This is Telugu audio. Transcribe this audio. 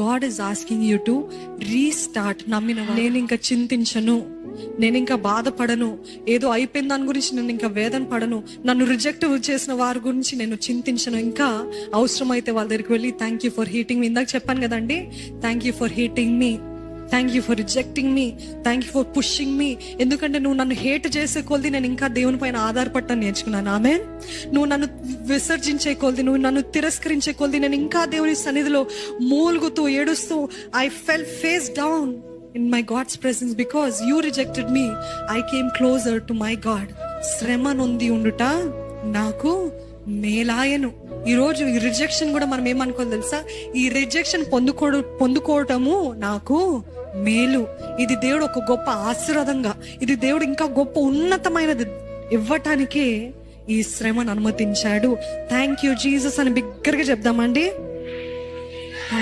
God is asking you to restart. నమ్మిన నేను ఇంకా చింతించను, నేను ఇంకా బాధపడను, ఏదో అయిపోయిన దాని గురించి నేను ఇంకా వేదన పడను, నన్ను రిజెక్ట్ చేసిన వారి గురించి నేను చింతించను. ఇంకా అవసరమైతే వాళ్ళ దగ్గరికి వెళ్ళి థ్యాంక్ యూ ఫర్ హీటింగ్ మీ, ఇందాక చెప్పాను కదండి, thank you for heating me, thank you for rejecting me, thank you for pushing me. ఎందుకంటే నువ్వు నన్ను హేట్ చేసే కొలది నేను ఇంకా దేవుని పైన ఆధారపడటం నేర్చుకున్నాను. ఆమె నువ్వు నన్ను విసర్జించే కొలది, నువ్వు నన్ను తిరస్కరించే కొలది నేను ఇంకా దేవుని సన్నిధిలో మూలుగుతూ ఏడుస్తూ I fell face down in my God's presence because you rejected me. I came closer to my God. శ్రమ నొంది ఉండుట నాకు మేలాయను. ఈరోజు ఈ రిజెక్షన్ కూడా మనం ఏమనుకోవాలి తెలుసా? ఈ రిజెక్షన్ పొందుకోవటము నాకు మేలు. ఇది దేవుడు ఒక గొప్ప ఆశీర్వాదంగా, ఇది దేవుడు ఇంకా గొప్ప ఉన్నతమైనది ఇవ్వటానికే ఈ శ్రమను అనుమతించాడు. థ్యాంక్ యూ జీసస్ అని బిగ్గరగా చెప్దామండి.